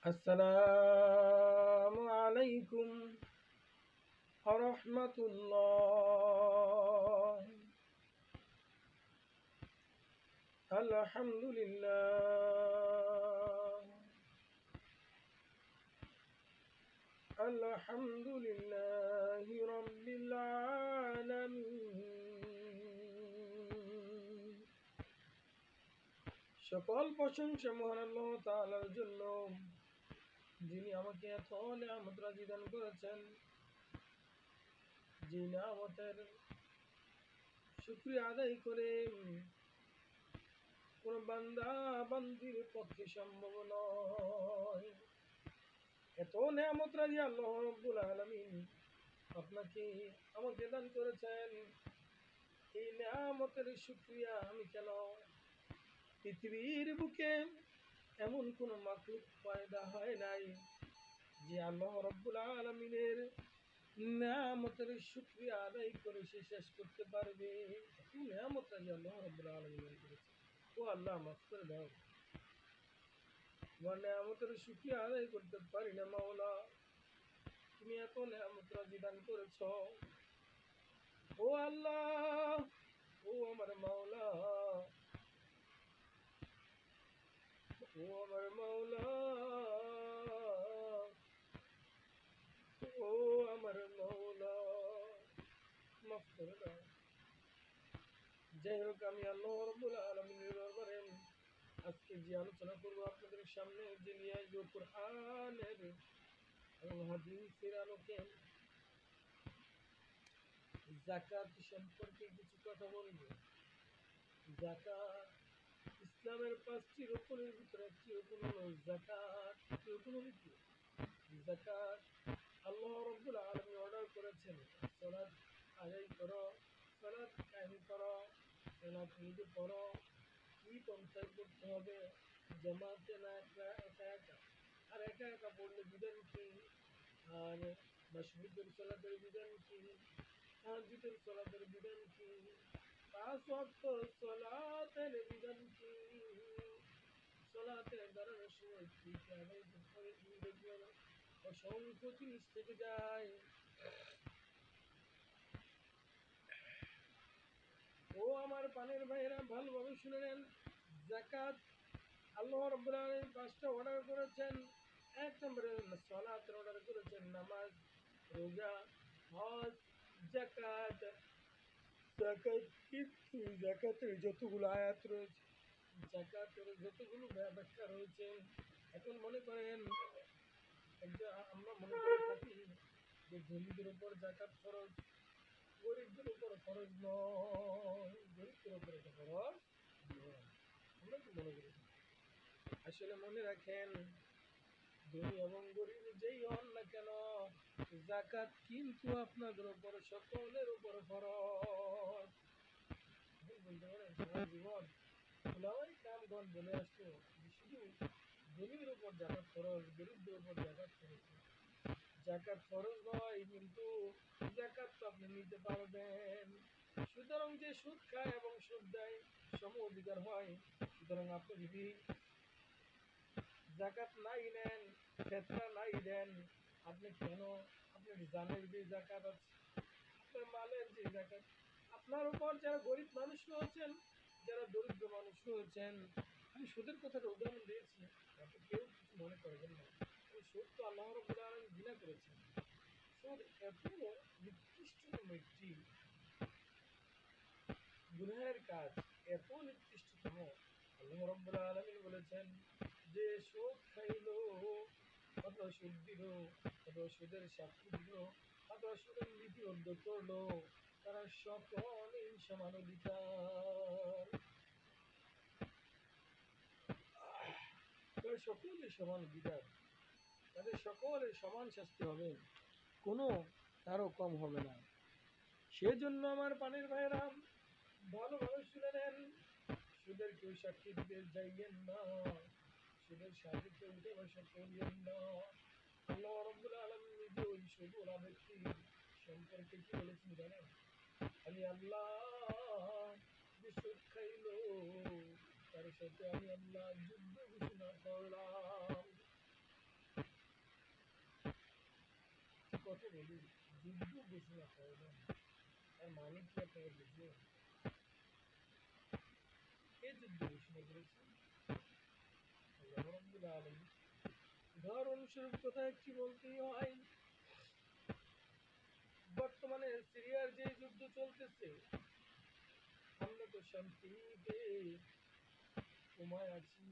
আসসালামু আলাইকুম রহমতুল্লাহ। আলহামদুলিল্লাহ আলহামদুলিল্লাহ রাব্বিল আলামিন। সকল প্রশংসা মহান আল্লাহ তাআলার জন্য, যিনি আমাকে এত নিয়ামত রাজি দান করেছেন। যে নিয়ামতের শুকরিয়া আদায় করে কোন বান্দা বান্দির পক্ষে সম্ভব নয়। এত নিয়ামত রাজি আল্লাহ রাব্বুল আলামিন আপনাকে আমাকে দান করেছেন। এই নিয়ামতের শুকরিয়া আমি কেন পৃথিবীর বুকে এমন কোন মাখলুক পয়দা হয় নাই যে আল্লাহ রাব্বুল আলামিনের নিয়ামতের শুকরিয়া আদায় করে সে শেষ করতে পারবে। এত নিয়ামত রাজি আল্লাহ রাব্বুল আলামিন করেছে। ও আল্লাহ মাফ করে দাও, তোমার নিয়ামতের শুকরিয়া আদায় করতে পারি না মাওলা। তুমি এত নিয়ামত রাজি দান করেছ। ও আল্লাহ, ও আমার মাওলা, ও আমার মাওলা, ও আমার মাওলা, মাফ করে দাও। যাই হোক, আমি আল্লাহ রাব্বুল আলামিনের দরবারে আজকে যে আলোচনা করবো আপনাদের সামনে, যে নিয়ে আসবো কোরআনের এবং হাদিসের আলোকে যাকাত সম্পর্কে কিছু কথা বলবো। যাকাত ইসলামের 5টি রুকুনের ভিতরে একটি রুকুন হলো যাকাত। রুকুন হলো কি? যাকাত আল্লাহ রাব্বুল আলামিন অর্ডার করেছেন, সালাত আদায় করো, সালাত কায়েম করো, সালাত নিজে পড়ো। কি পন্থায় পড়তে হবে? জামাতে না একা একা? আর একা একা পড়লে বিধান কি? আর মাসরুদের সালাতের বিধান কি? তাহাজ্জুদের সালাতের বিধান কি? 5 ওয়াক্ত সালাতের বিধান কি? সালাতে দাঁড়ানোর সময় কি আদায় করতে হবে? তুমি দেখবেন অসংখ্য জিনিস থেকে যায়। ও আমার পানের ভাইয়েরা, ভালোভাবে শুনে নেন। যাকাত আল্লাহ রাব্বুল আলামিন 5টা অর্ডার করেছেন। 1 নম্বরে সালাতের অর্ডার করেছেন, নামাজ, রোজা, হজ, যাকাত। যাকাত কিন্তু যাকাতের যতগুলো আয়াত রয়েছে, যাকাতের যতগুলো ব্যাখ্যা রয়েছে, এখন মনে করেন আমরা মনে করে থাকি যে ধনীদের উপর যাকাত ফরজ, গরিবদের উপর ফরজ নয়। গরিবদের উপর এটা ফরজ নয়, আমরা তো মনে করি। আসলে মনে রাখেন, ধনী এবং গরিব যেই হন না কেন, যাকাত কিন্তু আপনাদের উপর সকলের উপর ফরজ। বলতে পারেন সারা জীবন ওলামাই কামগণ বলে আসতো যে শুধু ধনীদের উপর যাকাত ফরজ, গরিবদের উপর যাকাত ফরজ। যাকাত ফরজ নয়, কিন্তু যাকাত তো আপনি নিতে পারবেন। সুতরাং যে সুদ খায় এবং সুদ দেয় সম অধিকার হয়। সুতরাং আপনি যদি যাকাত নাই নেন, ফেতরা নাই দেন, আপনি কেন? আপনার জানের যে যাকাত আছে, আপনার মালের যে যাকাত, আপনার উপর যারা গরিব মানুষ রয়েছেন, যারা দরিদ্র মানুষ রয়েছেন, আমি সুদের কথাটা উদাহরণ দিয়েছি, আপনি কেউ কিছু মনে করবেন না। সুদ তো আল্লাহ রাব্বুল আলামিন ঘৃণা করেছেন। সুদ এত নিকৃষ্টতম একটি গুনাহের কাজ, এত নিকৃষ্টতম। আল্লাহ রাব্বুল আলামিন বলেছেন যে সুদ খাইলো অথবা সুদ দিল অথবা সুদের সাক্ষী দিল অথবা সুদের লিপিবদ্ধ করলো, তারা সকলেই সমান অধিকার, তারা সকলেই সমান অধিকার, তাদের সকলের সমান শাস্তি হবে, কোনো কারো কম হবে না। সেজন্য আমার পানির ভাইয়েরা, ভালোভাবে শুনে নেন। সুদের কেউ সাক্ষী দিতে যাইয়েন না, সুদের সাথে কেউ উঠে বসে করিয়েন না। আল্লাহ রাব্বুল আলামিন নিজে ওই সুদওয়ালা ব্যক্তি সম্পর্কে কি বলেছেন জানেন? আমি আল্লাহ যে সুদ খাইলো তার সাথে আমি আল্লাহ যুদ্ধ ঘোষণা করলাম। কথা বলি, যুদ্ধ ঘোষণা করবেন, তার মানে কি আপনারা বুঝলেন? কে যুদ্ধ ঘোষণা করেছেন? আল্লাহ রাব্বুল আলামিন। উদাহরণস্বরূপ কথা একটি বলতেই হয়, বর্তমানে সিরিয়ার যে যুদ্ধ চলতেছে, আমরা তো শান্তিতে ঘুমায় আছি,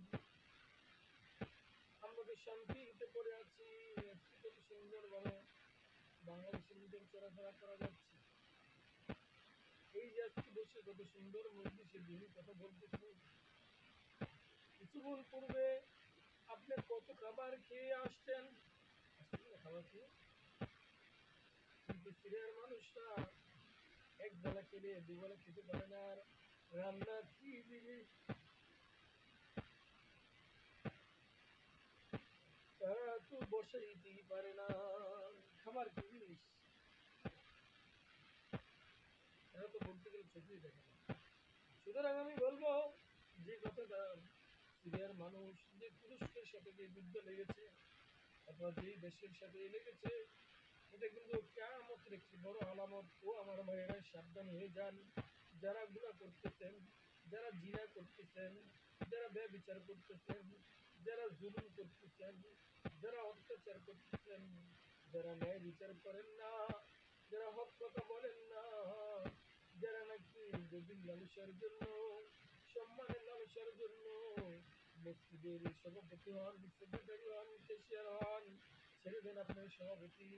আমরা তো শান্তিতে পড়ে আছি, আজকে কত সুন্দরভাবে বাংলাদেশের ভিতরে চলাফেরা করা যাচ্ছে। এই যে আজকে বসে কত সুন্দর মজলিসে দিনের কথা বলতেছি, কিছুক্ষণ পূর্বে আপনি কত খাবার খেয়ে আসছেন, আসছেন না খাবার খেয়ে? কিন্তু সিরিয়ার মানুষরা এক বেলা খেলে দুবেলা খেতে পারে না, আর রান্না কি দিবে তারা তো বসাইতেই পারে না। খাবার কি জিনিস তারা তো বলতে গেলে চোখেই দেখে না। সুতরাং আমি বলবো, যে কথাটা সিরিয়ার মানুষ যে তুরস্কের সাথে যে যুদ্ধ লেগেছে অথবা যেই দেশের সাথে লেগেছে, এটা কিন্তু কিয়ামতের একটি বড় আলামত। ও আমার ভাইয়েরা সাবধান হয়ে যান, যারা গুনাহ করতেছেন, যারা জিনা করতেছেন, যারা ব্যভিচার করতেছেন, যারা জুলুম করতেছেন, যারা অত্যাচার করতেছেন, যারা ন্যায় বিচার করেন না, যারা হক কথা বলেন না, যারা নাকি গদির লালসার জন্য, সম্মানের লালসার জন্য মসজিদের সভাপতি হন, সেক্রেটারি হন, ক্যাশিয়ার হন, ছেড়ে দেন আপনার সভাপতি।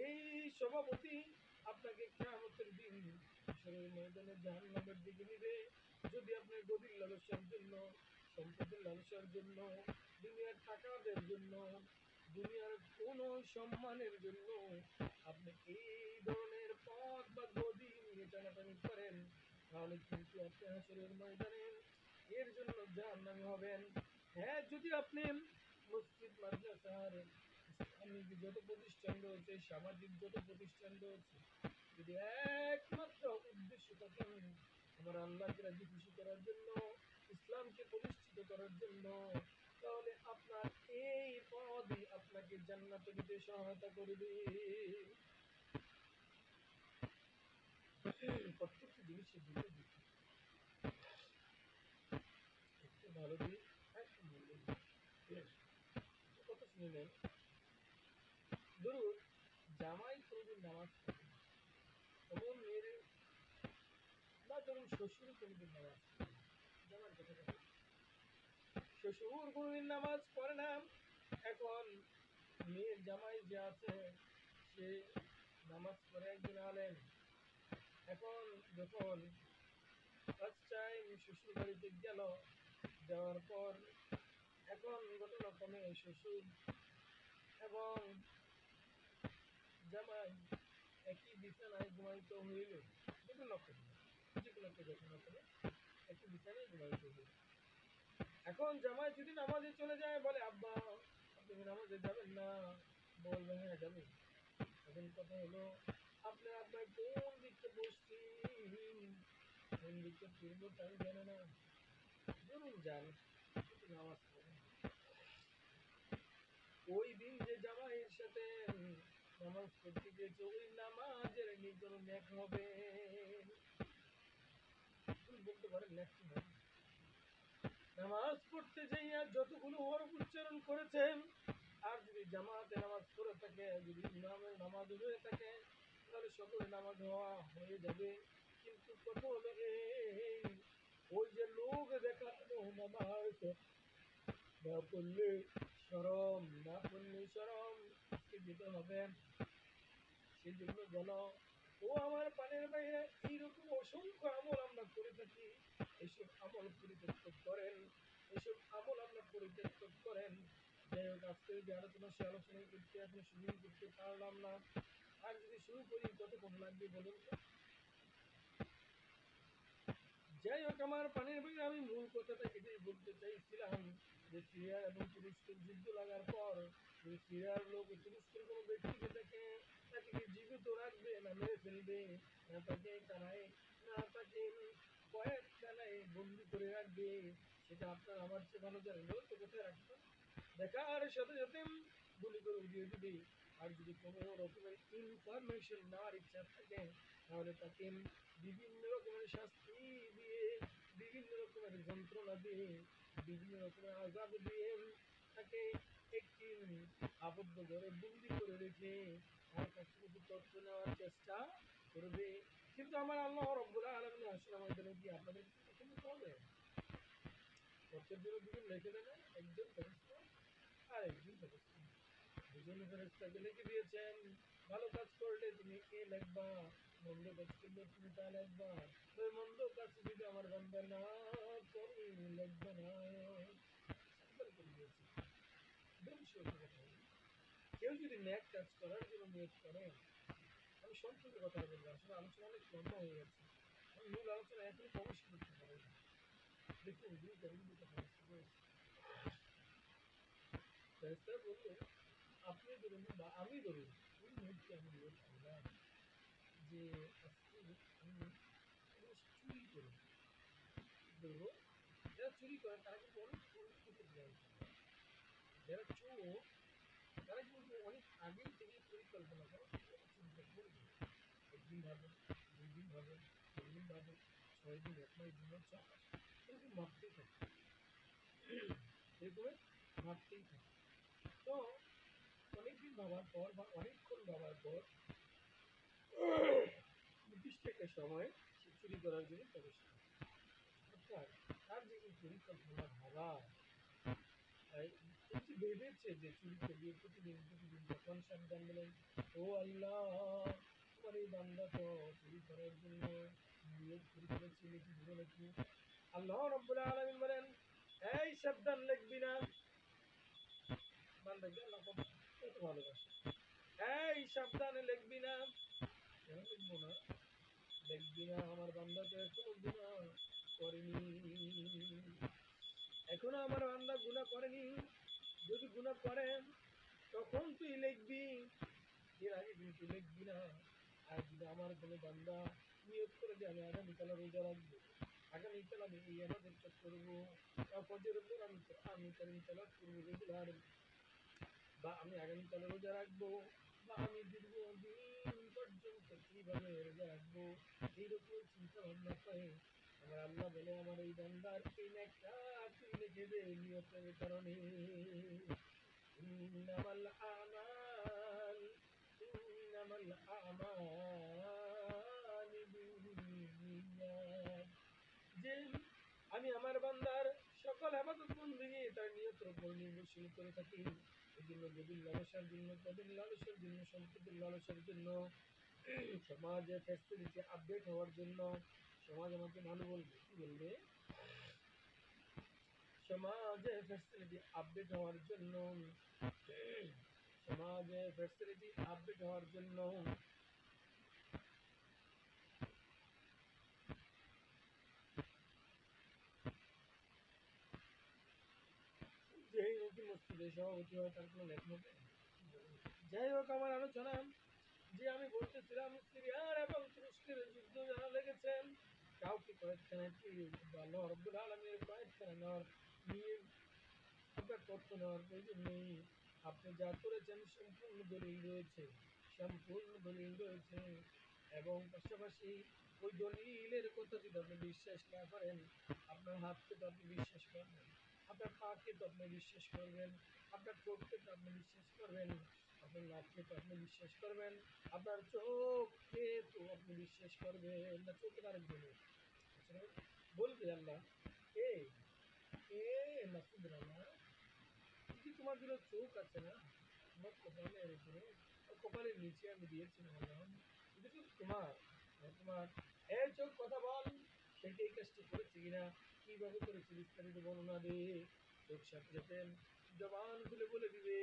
এই সভাপতি আপনাকে কিয়ামতের দিন হাশরের ময়দানে জাহান্নামের দিকে নিবে, যদি আপনি গদির লালসার জন্য, সম্পদের লালসার জন্য, দুনিয়ার টাকাদের জন্য, দুনিয়ার কোন সম্মানের জন্য আপনি এই ধরনের পদ বা গদি নিয়ে টানাটানি করেন, তাহলে কিন্তু আপনি হাশরের ময়দানে এর জন্য জাহান্নামী হবেন। হ্যাঁ, যদি আপনি মসজিদ মাদ্রাসার ইসলামিক যত প্রতিষ্ঠান রয়েছে, সামাজিক যত প্রতিষ্ঠান রয়েছে, যদি একমাত্র উদ্দেশ্য থাকেন আমার আল্লাহকে রাজি খুশি করার জন্য, ইসলামকে প্রতিষ্ঠিত করার জন্য, তাহলে আপনার এই পদই আপনাকে জান্নাতে নিতে সহায়তা করবে। প্রত্যেকটি জিনিসের দুটো দিক, একটা ভালো দিক, একটা মন্দ দিক। ঠিক আছে? কথা শুনে নেন। ধরুন জামাই কোনোদিন নামাজ পড়ে না, এমন মেয়ের, বা ধরুন শ্বশুর কোনোদিন নামাজ পড়ে না, জামার কথাটা বলি। শ্বশুর কোনোদিন নামাজ পড়ে না, এখন মেয়ের জামাই যে আছে সে নামাজ পড়ে একজন আলেম। এখন যখন ফার্স্ট টাইম শ্বশুর বাড়িতে গেল, যাওয়ার পর এখন ঘটনাক্রমে শ্বশুর এবং জামাই একই বিছানায় ঘুমাইতে হইল, ঘটনাক্রমে যে কোনো একটা ঘটনাক্রমে একই বিছানায় ঘুমাইতে হইল। এখন জামাই যদি নামাজে চলে যায়, বলে আব্বা আপনি কি নামাজে যাবেন না? বলবে হ্যাঁ যাবে। এখন কথা হলো, আপনার আব্বাই কোন দিকটা পশ্চিম, কোন দিকটা পূর্ব তাই জানে না। ধরুন যান, কিন্তু নামাজ পড়েন। ওই দিন যে জামাইয়ের সাথে নামাজ পড়তে গিয়েছে, ওই নামাজের নিজের ন্যাক হবে। বলতে পারেন ন্যাক কি হবে? নামাজ পড়তে যাইয়া যতগুলো হরফ উচ্চারণ করেছেন, আর যদি জামাতে নামাজ পড়ে থাকে, যদি ইমামের নামাজ হয়ে থাকে, তাহলে সকলের নামাজ হয়ে যাবে। কিন্তু কথা হলো এই, ওই যে লোক দেখানো নামাজ না পড়লে শরম, না পড়লে শরম, আজকে যেতে হবে। সেই জন্য বলো, ও আমার পানের বাইরে এইরকম অসংখ্য আমল আমরা করে থাকি, এসব আমল পরিত্যক্ত করেন, এসব আমল আমরা পরিত্যক্ত করেন। যাই হোক, আজকের যে আলোচনা, সে আলোচনা করতে এখন শুরু করতে পারলাম না। আর যদি শুরু করি কতক্ষণ লাগবে বলুন তো? যাই হোক, আমার পানির বাইরে আমি মূল কথাটা এটাই বলতে চাইছিলাম, যে সিরিয়া এবং তুরস্কের যুদ্ধ লাগার পর যদি সিরিয়ার লোক তুরস্কের কোনো ব্যক্তিকে দেখে, তাকে কি জীবিত রাখবে না মেরে ফেলবে, না তাকে কানায়, না তাকে কয়েকখানায় বন্দি করে রাখবে, সেটা আপনার আমার চেয়ে ভালো জানেন। তো কোথায় রাখবেন? দেখার সাথে সাথে গুলি করে উড়িয়ে দিবে। আর যদি কোনো রকমের ইনফরমেশন নেওয়ার ইচ্ছা থাকে তাহলে তাকে বিভিন্ন রকমের শাস্তি দিয়ে, বিভিন্ন রকমের যন্ত্রণা দিয়ে, বিভিন্ন রকমের আযাব দিয়ে তাকে একটি আবদ্ধ ঘরে বন্দি করে রেখে তার কাছ থেকে কিছু তথ্য নেওয়ার চেষ্টা করবে। কিন্তু আমার আল্লাহ রাব্বুল আলামিন আসলে আমাদের কি আপনাদের কিছু করতে হবে? তথ্যের জন্য দুজন লিখে দেবে, একজন ফেরেশতা আর একজন ফেরেশতা। দুজন ফেরেশতাকে লিখে দিয়েছেন, ভালো কাজ করলে তুমি এ লিখবা, মন্দ কাজ করলে তুমি তা লিখবা। ওই মন্দ কাজ যদি আমার বান্দা না করে লিখবে না। সাবধান করে দিয়েছি। ধ্বংস হয়ে যাবে। কেউ যদি ন্যাক কাজ করার জন্য নিয়ত করে, আমি সংক্ষেপে কথা বলবো, আসলে আলোচনা অনেক লম্বা হয়ে যাচ্ছে, আমি মূল আলোচনা এখনই প্রবেশ করতে পারি। দেখুন দুইটা কথা রয়েছে। ফেরেশতারা বলল, আপনি ধরুন বা আমি ধরুন, ওই মুহূর্তে আমি নিয়ত করলাম যে আজকে আমি চুরি করব। ধরবো যারা চুরি করে তারা কিন্তু অনেক পরিকল্পনা করে। যারা চোর তারা কিন্তু অনেক আগেই থেকে পরিকল্পনা করে চুরিটা করবে। একদিন ভাবে, ২ দিন ভাবে, ৩ দিন ভাবে, ৬ দিন, ১ মাস, ২ মাস, ৬ মাস, এরকম ভাবতেই থাকে। এরকম ভাবতেই থাকে। তো অনেকদিন ভাবার পর বা অনেকক্ষণ ভাবার পর নির্দিষ্ট একটা সময় সে চুরি করার জন্য প্রবেশ করে। অর্থাৎ তার যে এই পরিকল্পনা ভাবা, এই যে ভেবেছে যে চুরি করবে প্রতিদিন প্রতিদিন, তখন সাবধান বলেন, ও আল্লাহ, তোমার এই বান্দা তো চুরি করার জন্য নিয়ত করে ফেলেছে, লিখে দিল নাকি? আল্লাহ রাব্বুল আলামিন বলেন, এই সাবধান, লিখবি না। বান্দাকে আল্লাহ কত কত ভালোবাসে। এই সাবধানে লিখবি না। কেন লিখবো না? লিখবি না, আমার বান্দা তো এখনো গুনাহ করেনি, এখনো আমার বান্দা গুনাহ করেনি। যদি গুনাহ করে তখন তুই লিখবি, এর আগে কিন্তু লিখবি না। আর যদি আমার কোনো বান্দা নিয়ত করে যে আমি আগামীকাল রোজা রাখবো, আগামীকাল আমি এই ইবাদতটা করবো, বা ফজরের পর আমি কারীম তেলাওয়াত করবো রেগুলার, বা আমি আগামীকাল রোজা রাখবো, বা আমি দীর্ঘদিন পর্যন্ত এইভাবে রোজা রাখবো, এইরকম চিন্তা ভাবনা করে আমার আল্লাহ বলে, আমার এই বান্দার এই নেকটা তুই লিখে দে নিয়তের কারণে। ইন্নামাল আমাল ইন্নামাল আমালু বিন্নিয়াত। যে আমি আমার বান্দার সকল ইবাদত বন্দেগী তার নিয়তের উপর নির্ভরশীল করে থাকি। এই জন্য গভীর লালসার জন্য, তাদের লালসার জন্য, সম্পদের লালসার জন্য, সমাজে ফ্যাসিলিটি আপডেট হওয়ার জন্য, সমাজ আমাকে ভালো বলবে, কি বলবে? সমাজে ফ্যাসিলিটি আপডেট হওয়ার জন্য, সমাজে ফ্যাসিলিটি আপডেট হওয়ার জন্য যেই নাকি মসজিদের সভাপতি হয় তার কোনো লেখা হবে? যাই হোক, আমার আলোচনা যে আমি বলতেছিলাম, সিরিয়ার এবং তুরস্কের যুদ্ধ যারা লেগেছেন, কাউকে কয়েকখানা আল্লাহ রাব্বুল আলামিনের কয়েকখানা নেওয়ার নিয়ে আপনার তথ্য নেওয়ার প্রয়োজন নেই। আপনি যা করেছেন সম্পূর্ণ দলিল রয়েছে, সম্পূর্ণ দলিল রয়েছে। এবং পাশাপাশি ওই দলিলের কথা যদি আপনি বিশ্বাস না করেন, আপনার হাতকে তো আপনি বিশ্বাস করবেন, আপনার পাকে তো আপনি বিশ্বাস করবেন, আপনার চোখকে তো আপনি বিশ্বাস করবেন, আপনার নাককে তো আপনি বিশ্বাস করবেন, আপনার চোখকে তো আপনি বিশ্বাস করবেন না। চোখের আরেকজন বলবে আল্লাহ, এ এ মাসুদ রানা, এই যে তোমার দুটো চোখ আছে না, তোমার কপালের উপরে আর কপালের নিচে আমি দিয়েছি না আল্লাহ, এটা কিন্তু তোমার, তোমার এই চোখ কথা বল, সেটা এই কাজটি করেছে কিনা, কিভাবে করেছে বিস্তারিত বর্ণনা দে। চোখ সাথে সাথে জবান খুলে বলে দিবে,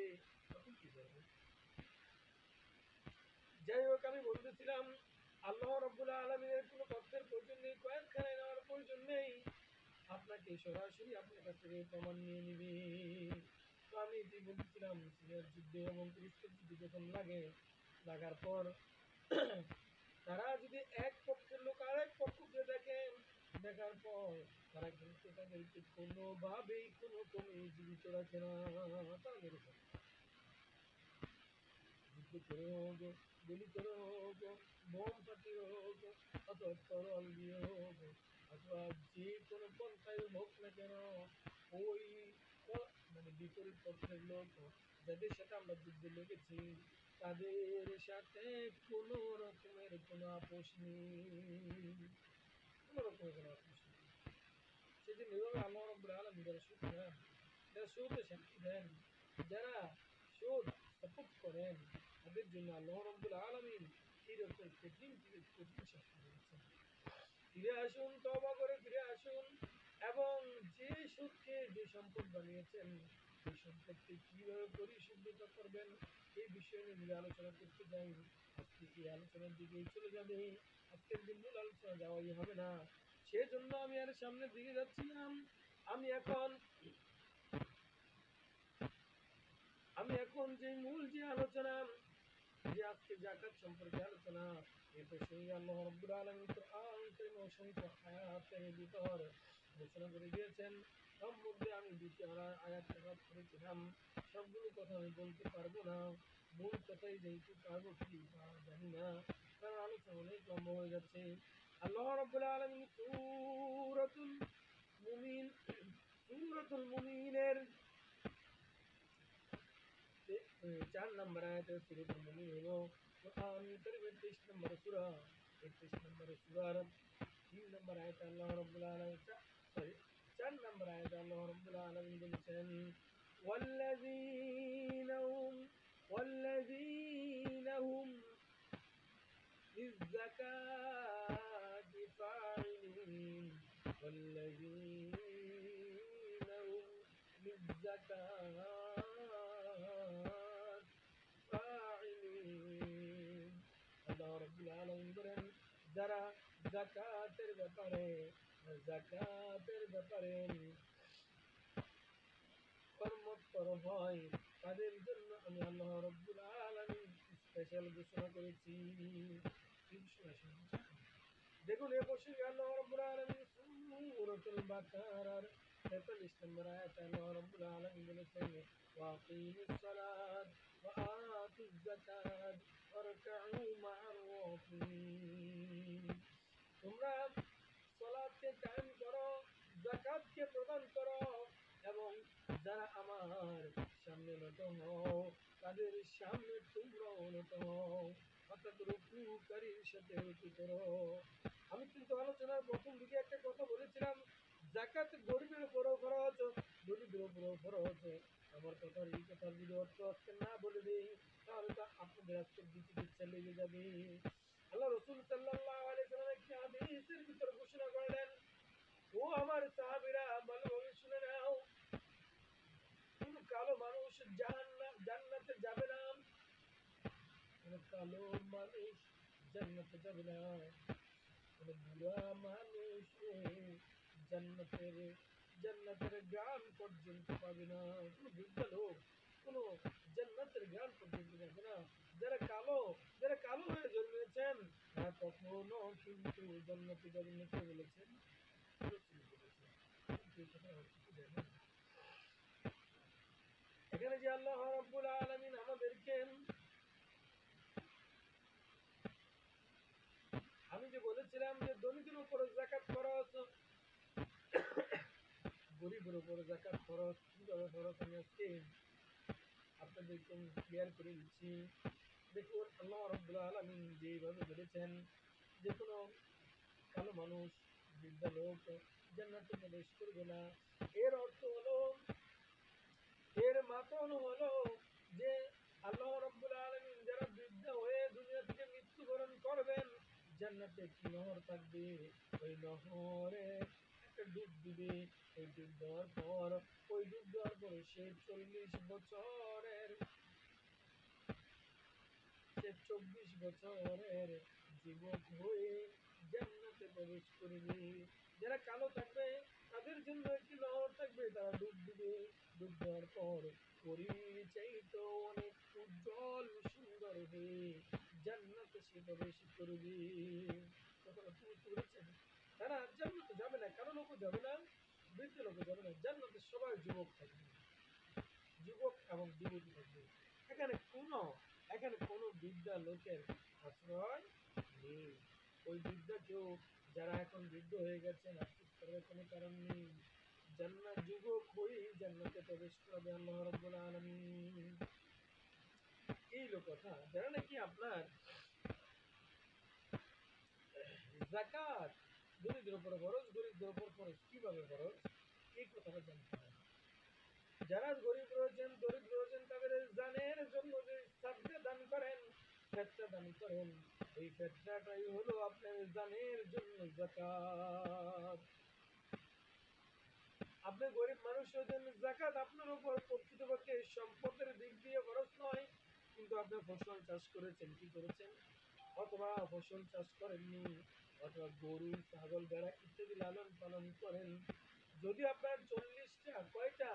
তখন কি করবে? যাই হোক, আমি বলতেছিলাম আল্লাহ রাব্বুল আলামিনের কোনো তথ্যের প্রয়োজন নেই, কয়েকখানে নেওয়ার প্রয়োজন নেই, আপনাকে সরাসরি আপনার কাছ থেকে প্রমাণ নিয়ে নিবে। তো আমি এটি বলতেছিলাম, সিরিয়ার যুদ্ধে এবং তুরস্কের যুদ্ধে যখন লাগার পর তারা যদি এক পক্ষের লোক আরেক পক্ষকে দেখে, দেখার পর তারা কিন্তু তাদেরকে কোনোভাবেই কোনো জীবিত রাখে না, তারা মেরে ফেলে। যুদ্ধ করে হোক, গুলি করে হোক, বোম ফাটিয়ে হোক, অথবা তরল দিয়ে হোক, অথবা যে কোনো পন্থায় হোক না কেন, ওই মানে বিপরীত পক্ষের লোক যাদের সাথে আমরা যুদ্ধে লেগেছি তাদের সাথে কোনো রকমের কোনো আপোষ নেই, কোনো রকমের কোনো আপোষ নেই। সেদিন এভাবে আল্লাহ রাব্বুল আলামিন যারা সুদ খান, যারা সুদে সাক্ষী দেন, যারা সুদ সাপোর্ট করেন, তাদের জন্য আল্লাহ রাব্বুল আলামিন এরকম কঠিন থেকে কঠিন শাস্তি দিয়েছেন। ফিরে আসুন, তওবা করে ফিরে আসুন, এবং যে সুদকে যে সম্পদ বানিয়েছেন সেই সম্পদকে কিভাবে পরিশুদ্ধতা করবেন এই বিষয়ে নিয়ে যদি আলোচনা করতে যাই, আজকে এই আলোচনার দিকেই চলে যাবে, আজকের দিন মূল আলোচনা যাওয়াই হবে না। সেজন্য আমি আর সামনের দিকে যাচ্ছিলাম। আমি এখন আমি এখন যে মূল যে আলোচনা, যে আজকে জাকাত সম্পর্কে আলোচনা, এ প্রসঙ্গে আল্লাহ রাব্বুল আলামিন কোরআন কারীমে অসংখ্য আয়াতের ভিতর ঘোষণা করে দিয়েছেন। তার মধ্যে আমি দ্বিতীয় আয়াত তেলাওয়াত করেছিলাম, সবগুলো কথা আমি বলতে পারবো না, মূল কথাই যেহেতু পারবো কি জানি না, কারণ আলোচনা অনেক লম্বা হয়ে যাচ্ছে। আল্লাহ রাব্বুল আলামিন মুমিন সূরাতুল মুমিনের 4 নম্বর আয়াতে সূরাতুল মুমিন হলো কোরআন কারীমের 23 নম্বর সূরা, 33 নম্বর সূরার 3 নম্বর আয়াতে আল্লাহ রাব্বুল আলামিন 4 নম্বর আয়াতে আল্লাহ রাব্বুল আলামিন বলেছেন ওয়াল্লাযীনা হুম লিয-যাকাতি ফাঈলুন ওয়াল্লাযীনা হুম লিয-যাকাতি ফাঈলুন। আল্লাহ রাব্বুল আলামিন বলেন, যারা যাকাতের ব্যাপারে কর্মতৎপর হয় তাদের জন্য আমি আল্লাহ রাব্বুল আলামিন স্পেশাল ঘোষণা করেছি। দেখুন এ প্রসঙ্গে আল্লাহ রাব্বুল আলামিন সূরাতুল বাকারার 43 নম্বর আয়াতে আল্লাহ রাব্বুল আলামিন বলেছেন ওয়াকিমুস সালাত ওয়া আতুজ যাকাত ওয়ারকাউ মা'আর রাকিন। তোমরা সালাতকে কায়েম করো, যাকাতকে প্রদান করো, এবং যারা আমার সামনে নত হও তাদের সামনে তোমরাও নত হও, অর্থাৎ রুকুকারীর সাথে রুকু করো। আমি কিন্তু আলোচনার প্রথম দিকে একটা কথা বলেছিলাম, যাকাত গরিবের উপরও খরচ, দরিদ্রের উপরও খরচ। আমার কথার এই কথার যদি অর্থ আজকে না বলে দিই তাহলে তো আপনাদের আজকের বিচিকিৎসা লেগে যাবে। আল্লাহ রাসূল সাল্লাল্লাহু আলাইহি ওয়াসাল্লাম একটি হাদিসের ভিতরে ঘোষণা করলেন, ও আমার সাহাবীরা ভালোভাবে শুনে নাও, কোন কালো মানুষ জান্নাতে যাবে না, কোন কালো মানুষ জান্নাতে যাবে না, কোন বুড়া মানুষ জান্নাতের জান্নাতের গান পর্যন্ত পাবে না, কোন বৃদ্ধ লোক কোন জান্নাতের গান পর্যন্ত পাবে না। যারা কালো হয়ে জন্মেছেন তারা কখনো কিন্তু জান্নাতে যাবেন না। কে বলেছেন? রাসূল বলেছেন। কিন্তু এই কথার অর্থ কি জানেন? এখানে যে আল্লাহ রাব্বুল আলামিন আমাদেরকে, আমি যে বলেছিলাম যে দরিদ্রের উপর যাকাত খরচ, গরিবের উপর যাকাত খরচ, কিভাবে খরচ আমি আজকে আপনাদেরকে ক্লিয়ার করে দিচ্ছি। দেখুন আল্লাহ রাব্বুল আলামিন যেভাবে বলেছেন যে কোনো কালো মানুষ, বৃদ্ধ লোক জান্নাতে প্রবেশ করবে না, এর অর্থ হলো, এর মাতন হলো যে আল্লাহ রাব্বুল আলামিন যারা বৃদ্ধ হয়ে দুনিয়া থেকে মৃত্যুবরণ করবেন, জান্নাতে একটি নহর থাকবে, ওই নহরে একটা ডুব দিবে, ওই ডুব দেওয়ার পরে সে 24 বছরের যুবক হয়ে জান্নাতে প্রবেশ করবে। যারা কালো থাকবে তাদের জন্য একটি নহর থাকবে, তারা ডুব দিবে, ডুব দেওয়ার পর চাইতে অনেক উজ্জ্বল সুন্দর হয়ে জান্নাতে সে প্রবেশ করবে। কথাটা বুঝতে পেরেছেন? তারা জান্নাতে যাবে না, কালো লোকও যাবে না, বৃদ্ধ লোকও যাবে না, জান্নাতে সবাই যুবক থাকবে, যুবক এবং যুবতী থাকবে। এখানে কোনো এখানে কোনো বৃদ্ধা লোকের আশ্রয় নেই। ওই বৃদ্ধা কেউ যারা এখন বৃদ্ধ হয়ে গেছেন আফসোস করার কোনো কারণ নেই। জান্নাত যুবক হয়েই জান্নাতে প্রবেশ করবে আল্লাহ রাব্বুল আলামিন। এই হলো কথা। যারা নাকি আপনার যাকাত দরিদ্রের উপর খরচ, গরিবদের উপর খরচ কিভাবে খরচ এই কথাটা জানতে হবে। যারা গরিব রয়েছেন দরিদ্র রয়েছেন তাদের জানের জন্য যে সাদকা দান করেন, ফেতরা দান করেন, ওই ফেতরাটাই হলো আপনার জানের জন্য যাকাত। আপনি গরিব মানুষ হয়েছেন, যাকাত আপনার উপর প্রকৃতপক্ষে সম্পদের দিক দিয়ে খরচ নয়, কিন্তু আপনি ফসল চাষ করেছেন, কি করেছেন? অথবা ফসল চাষ করেননি, অথবা গরু ছাগল ভেড়া ইত্যাদি লালন পালন করেন। যদি আপনার 40টা কয়টা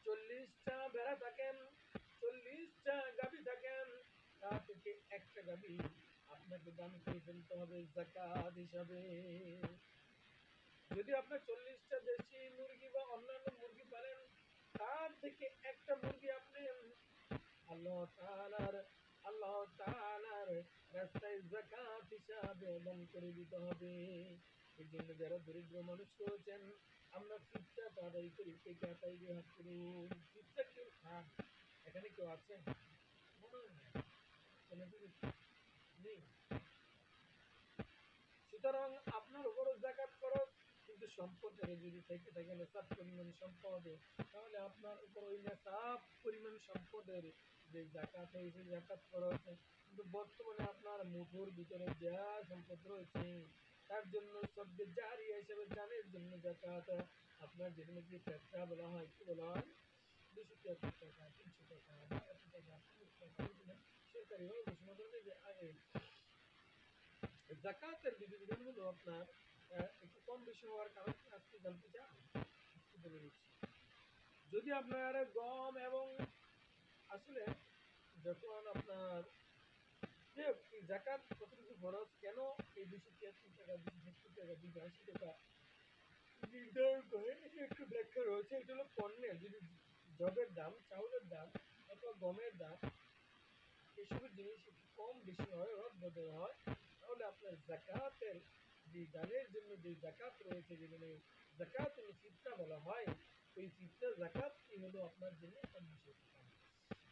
40টা ভেড়া থাকেন, 40টা গাভী থাকেন, তা থেকে একটা গাভী আপনাকে দান করে ফেলতে হবে যাকাত হিসাবে। যদি আপনার 40টা দেশি মুরগি বা অন্যান্য মুরগি পালেন, তার থেকে একটা মুরগি আপনি আল্লাহ তাআলার আল্লাহ তাআলার রাস্তায় যাকাত হিসাবে দান করে দিতে হবে। এই জন্য যারা দরিদ্র মানুষ রয়েছেন, আমরা ফিতরাটা আদায় করি। কে কে আদায় দিয়ে হাত করুন। ফিতরা কেউ খান? এখানে কেউ আছে? মনে হয় না। কোনো দিকে নেই। সুতরাং আপনার উপরও যাকাত খরচ, কিন্তু সম্পদের যদি থেকে থাকে নেশাব পরিমাণ সম্পদে, তাহলে আপনার উপর ওই নেশাব পরিমাণ সম্পদের যে যাকাত হয়েছে যাকাত খরচ। কিন্তু বর্তমানে আপনার মুঠোর ভিতরে যা সম্পদ রয়েছে তার জন্য সবচেয়ে জারিয়া হিসেবে জানের জন্য যাকাত। আপনার যেখানে কি ফেতরা বলা হয়, কি বলা হয়, 273 টাকা, 300 টাকা, 1000 টাকা, 500 টাকা, সরকারিভাবে ঘোষণা করে যে জাকাতের বিধিবিধান হলো আপনার একটু কম বেশি হওয়ার কারণ কি আজকে জানতে চান? আজকে বলে দিচ্ছি। যদি আপনার গম এবং আসলে যখন আপনার এই জাকাত কতটুকু খরচ, কেন এই 273 টাকা, 270 টাকা, 280 টাকা নির্ধারণ করে, এটা একটু ব্যাখ্যা রয়েছে। এটা হলো পণ্যের যদি দ্রব্যের দাম, চাউলের দাম অথবা গমের দাম, এসবের জিনিস একটু কম বেশি হয়, রদ বদল হয়, তাহলে আপনার জাকাতের যে দানের জন্য যে জাকাত রয়েছে, যেখানে জাকাত ফিতরা বলা হয়, ওই ফিতরা জাকাত কি হলো আপনার জন্য কম বেশি হতে পারে।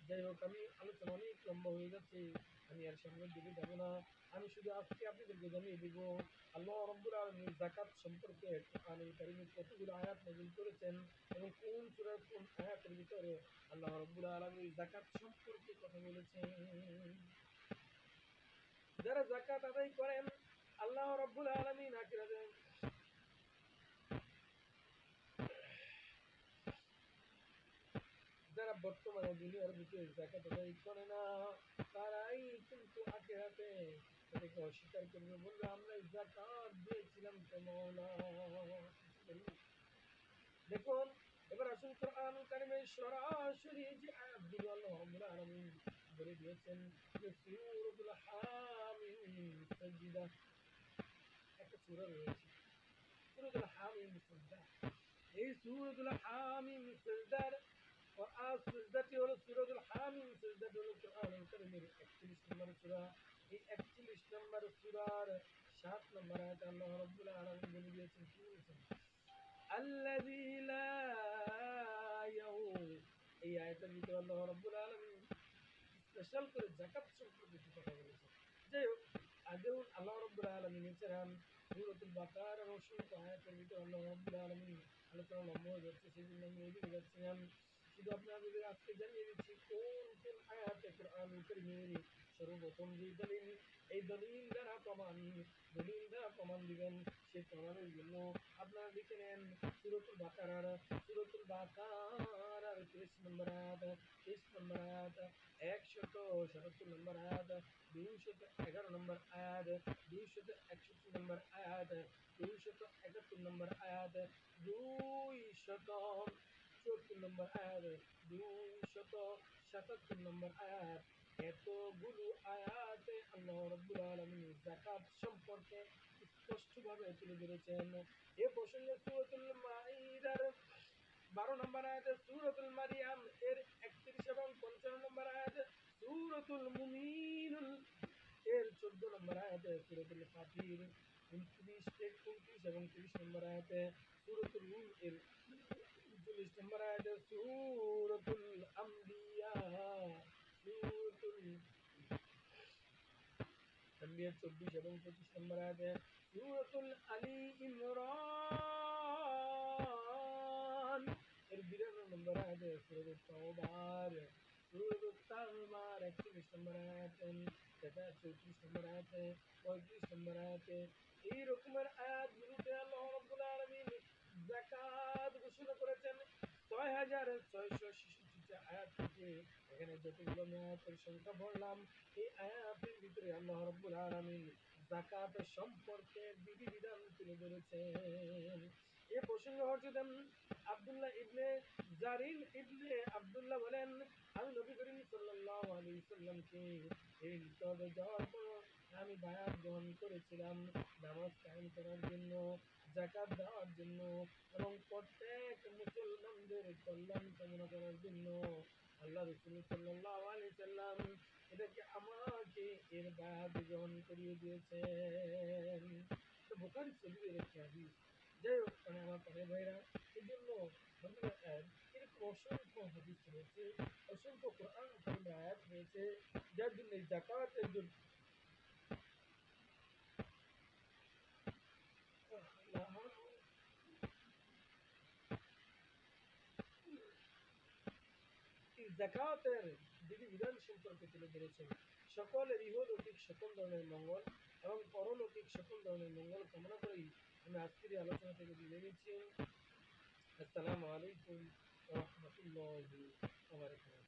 যাই হোক, আমি আলোচনা অনেক লম্বা হয়ে যাচ্ছে, আমি আর সামনের দিকে যাব না। আমি শুধু আজকে আপনাদেরকে জানিয়ে দিব আল্লাহ রাব্বুল আলামিন যাকাত সম্পর্কে কোরআনে কারিমে কতগুলো আয়াত নাযিল করেছেন এবং কোন সূরার কোন আয়াতের ভিতরে আল্লাহ রাব্বুল আলামিন যাকাত সম্পর্কে কথা বলেছেন। যারা যাকাত আদায় করেন, আল্লাহ রাব্বুল আলামিন আখিরাতে যারা বর্তমানে দুনিয়ার ভিতরে যাকাত আদায় করে না, তারাই কিন্তু আখিরাতে এটাকে অস্বীকার করবে, বলবে আমরা যাকাত দিয়েছিলাম তো মওলা। দেখুন, এবার আসুন কোরআনুল কারীমে সরাসরি যে আয়াতগুলো আল্লাহ রাব্বুল আলামিন বলে দিয়েছেন, যে সূরাতুল হামিম সাজদা, একটা সূরা রয়েছে সূরাতুল হামিম সাজদা। এই সূরাতুল হামিম সাজদার সিজদাটি হলো সূরাতুল হামিম, সিজদাটি হলো কোরআনুল কারীমের 41 নম্বর সূরা। এই 41 নম্বর সূরার 7 নম্বর আয়াতে আল্লাহ রাব্বুল আলামিন বলে দিয়েছেন, কি বলেছেন? আল্লাযী লা ইয়াউম। এই আয়াতের ভিতরে আল্লাহ রাব্বুল আলামিন স্পেশাল করে যাকাত সম্পর্কে একটু কথা বলেছেন। যাই হোক, আগেও আল্লাহ রাব্বুল আলামিন এছাড়ান সূরাতুল বাকারার অসংখ্য আয়াতের ভিতরে আল্লাহ রাব্বুল আলামিন আলোচনা লম্বা হয়ে যাচ্ছে, সেজন্য আমি ওইদিকে যাচ্ছি না। শুধু আপনাদের আজকে জানিয়ে দিচ্ছি কোন কোন আয়াতে কোরআনুল কারীমের সর্বপ্রথম যে দলিল, এই দলিল দ্বারা প্রমাণ দিবেন, সেই প্রমাণের জন্য আপনারা লিখে নেন সূরাতুল বাকারার 23 নম্বর আয়াত, 23 নম্বর আয়াত, 177 নম্বর আয়াত, 211 নম্বর আয়াত, 261 নম্বর আয়াত, 271 নম্বর আয়াত, 274 নম্বর আয়াত, 277 নম্বর আয়াত। এতগুলো আয়াতে আল্লাহ রাব্বুল আলামিন যাকাত সম্পর্কে স্পষ্টভাবে তুলে ধরেছেন। এ প্রসঙ্গে সূরাতুল মাইদার 12 নম্বর আয়াতে, সূরাতুল মারিয়াম এর 31 এবং 55 নম্বর আয়াতে সূরাতুল মুমিনুন এর 14 নম্বর আয়াতে, সূরাতুল ফাতির 29 এবং 30 নম্বর আয়াতে, সূরাতুল নূর এর 39 নম্বর আয়াতে, সূরাতুল আম্বিয়া, সূরাতুল আম্বিয়া 24 এবং 25 নম্বর আয়াতে, সূরাতুল আলী ইমরান এর 92 নম্বর আয়াতে, সূরাতুল তাওবার 41 নম্বর আয়াতে, 34 নম্বর আয়াতে, 35 নম্বর আয়াতে, এই রকমের আয়াতগুলোতে আল্লাহ রাব্বুল আলামিন যাকাত ঘোষণা করেছেন। 6666 আয়াত থেকে এখানে যতগুলো আমি আয়াতের সংখ্যা বললাম, এই আয়াতের ভিতরে আল্লাহ রাব্বুল আলামিন যাকাত সম্পর্কে বিধিবিধান তুলে ধরেছেন। এ প্রসঙ্গে হযরত আব্দুল্লাহ ইবনে জারির ইবনে আব্দুল্লাহ বলেন, আমি নবী করিম সাল্লাল্লাহু আলাইহি সাল্লামকে এই তবে যাওয়ার পর আমি বায়াত গ্রহণ করেছিলাম নামাজ কায়েম করার জন্য, যাকাত দেওয়ার জন্য এবং প্রত্যেক মুসলমানদের কল্যাণ কামনা করার জন্য। আল্লাহ রাসূল সাল্লাল্লাহু আলাইহি সাল্লাম এটাকে আমাকে এর বায়াত গ্রহণ করিয়ে দিয়েছেন। তো বুখারী শরীফের একটি হাদিস। যাই হোক, আমার প্রিয় ভাইরা, এই জন্য এরকম অসংখ্য হাদিস রয়েছে, অসংখ্য কোরআন কারিমের আয়াত রয়েছে, যার জন্য এই যাকাতের জন্য যাকাতের বিধিবিধান সম্পর্কে তুলে ধরেছেন। সকলের ইহলৌকিক সকল ধরনের মঙ্গল এবং পরলৌকিক সকল ধরনের মঙ্গল কামনা করেই আমি আজকের এই আলোচনা থেকে বিদায় নিচ্ছি। আসসালামু আলাইকুম ওয়া রাহমাতুল্লাহি ওয়া বারাকাতুহু।